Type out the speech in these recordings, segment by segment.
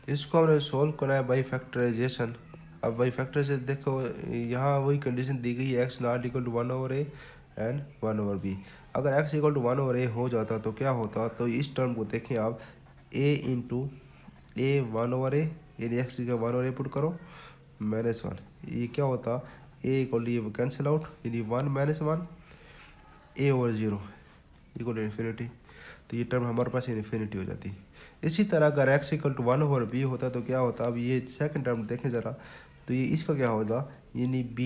इसको हमने सोल्व करा है बाई फैक्टराइजेशन। अब बाई फैक्टर से देखो यहाँ वही कंडीशन दी गई है, x not equal to 1/a and 1/b। अगर x इक्वल टू 1/a हो जाता तो क्या होता, तो इस टर्म को देखें आप, a इंटू a 1/a, यानी एक्स की 1/a पुट करो -1, ये क्या होता, a इक्वल टू ये कैंसिल आउट, यानी 1 -1 a/0 इक्वल टू इन्फिनिटी। तो ये टर्म हमारे पास इन्फिनिटी हो जाती। इसी तरह अगर x इक्वल टू 1/b होता तो क्या होता, अब ये सेकंड टर्म देखें ज़रा, तो ये इसका क्या होता, यानी b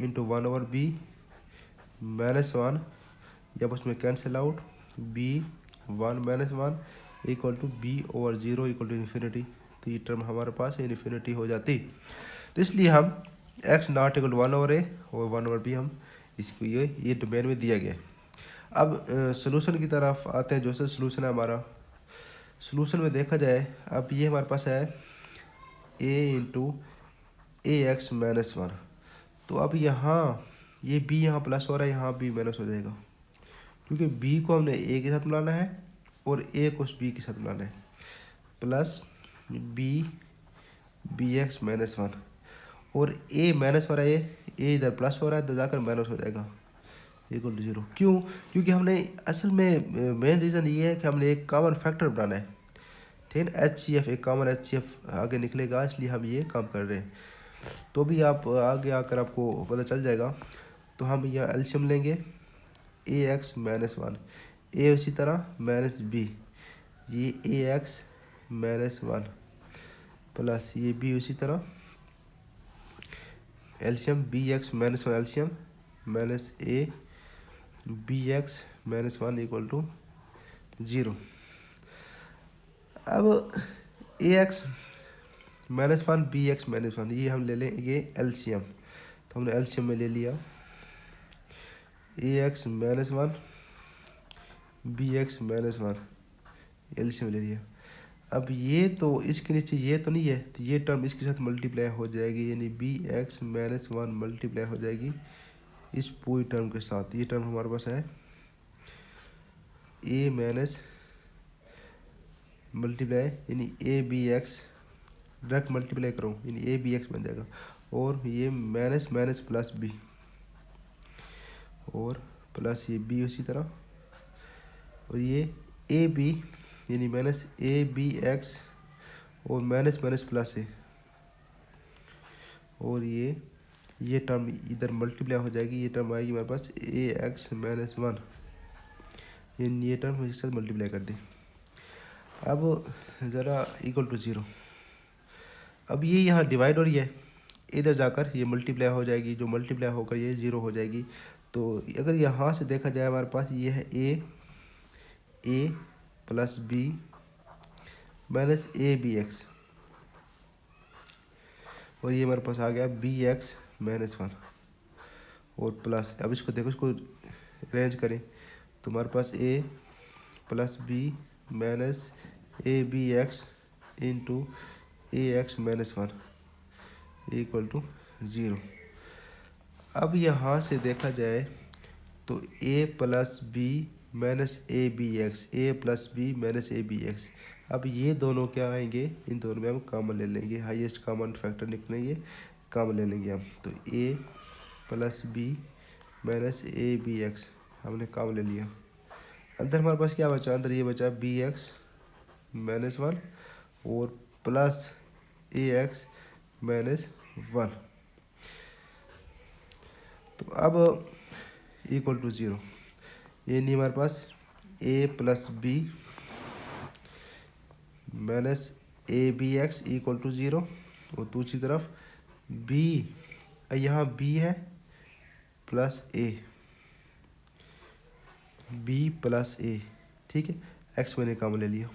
इंटू 1/b -1, जब उसमें cancel out b 1 -1 equal to b/0 equal to infinity. तो ये टर्म हमारे पास इन्फिनिटी हो जाती। तो इसलिए हम x not equal to 1/a और 1/b हम इसको ये डोमेन में दिया गया। अब सोल्यूशन की तरफ आते हैं। जो सा सोल्यूशन है हमारा, सोल्यूशन में देखा जाए, अब ये हमारे पास है a इंटू ax -1। तो अब यहाँ ये b यहाँ प्लस हो रहा है, यहाँ b माइनस हो जाएगा, क्योंकि b को हमने a के साथ मिलाना है और a को b के साथ मिलाना है, प्लस bx -1, और a माइनस हो रहा है, a इधर प्लस हो रहा है तो जाकर माइनस हो जाएगा इक्वल टू 0। क्यों? क्योंकि हमने असल में मेन रीज़न ये है कि हमने एक कॉमन फैक्टर बनाना है, ठीक है। HCF एक कॉमन HCF आगे निकलेगा, इसलिए हम ये काम कर रहे हैं। तो भी आप आगे आकर आपको पता चल जाएगा। तो हम यहाँ एल्शियम लेंगे ax -1, a उसी तरह -b, ये ax -1 प्लस ये b उसी तरह एल्शियम bx -1 एल्शियम minus a bx -1 equal to 0। अब ax -1 bx -1 ये हम ले लेंगे एल्शियम। तो हमने एल्शियम में ले लिया ax -1 bx -1 एल्शियम ले लिया। अब ये तो इसके नीचे ये तो नहीं है, तो ये टर्म इसके साथ मल्टीप्लाई हो जाएगी, यानी bx -1 मल्टीप्लाई हो जाएगी इस पूरी टर्म के साथ। ये टर्म हमारे पास है a माइनस मल्टीप्लाई, यानी a B x direct multiply करो, यानी ए बी एक्स बन जाएगा, और ये माइनस माइनस प्लस बी, और प्लस ये बी उसी तरह, और ये ए बी यानी माइनस ए बी एक्स और माइनस माइनस प्लस है, और ये टर्म इधर मल्टीप्लाई हो जाएगी, ये टर्म आएगी हमारे पास ए एक्स -1, ये टर्म इसके साथ मल्टीप्लाई कर दी। अब ज़रा इक्वल टू 0। अब ये यहाँ डिवाइड हो रही है, इधर जाकर ये मल्टीप्लाई हो जाएगी, जो मल्टीप्लाई होकर ये 0 हो जाएगी। तो अगर यहाँ से देखा जाए हमारे पास ये है A plus B minus A B x, और ये हमारे पास आ गया बी एक्स -1 और प्लस, अब इसको देखो, इसको अरेंज करें तो हमारे पास A plus B minus A B X into A X -1 equal to 0। अब यहाँ से देखा जाए तो a plus B minus A B X, A plus B minus A B X, अब ये दोनों क्या आएंगे, इन दोनों में हम कॉमन ले लेंगे, हाईएस्ट कॉमन फैक्टर निकलेंगे, कॉमन ले लेंगे हम। तो a plus B minus A B x हमने कॉमन ले लिया। अंदर हमारे पास क्या बचा, अंदर ये बचा बी एक्स -1 और प्लस ए एक्स -1। तो अब इक्वल टू 0, ये नहीं हमारे पास a plus B minus A B x equal to 0, और दूसरी तरफ b, यहाँ b है plus a, b plus a, ठीक है, x मैंने कॉमन ले लिया,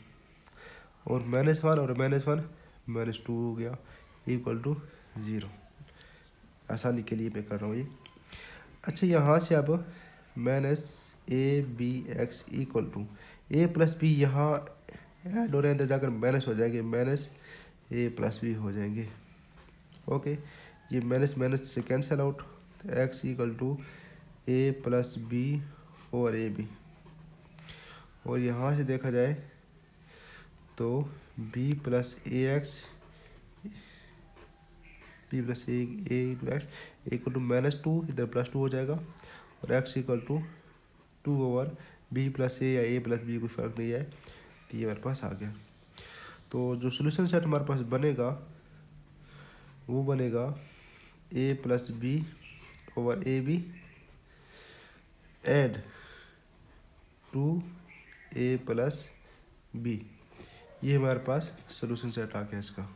और -1 और -1 -2 हो गया इक्वल टू 0। आसानी के लिए मैं कर रहा हूँ ये। अच्छा, यहाँ से अब minus A B x equal to A plus b, यहाँ ऐड हो रहे हैं, अंदर जाकर माइनस हो जाएंगे, माइनस ए प्लस बी हो जाएंगे। ओके, ये माइनस माइनस से कैंसिल आउट, तो X equal to A plus B और ए बी, और यहाँ से देखा जाए तो B plus A X, B plus A into X equal to -2, इधर +2 हो जाएगा, और X equal to 2 B plus A या ए प्लस बी, कोई फ़र्क नहीं है। तो ये हमारे पास आ गया। तो जो सोल्यूशन सेट हमारे पास बनेगा वो बनेगा A plus B over A B add 2 A plus B. ये हमारे पास सोल्यूशन सेट आ गया इसका।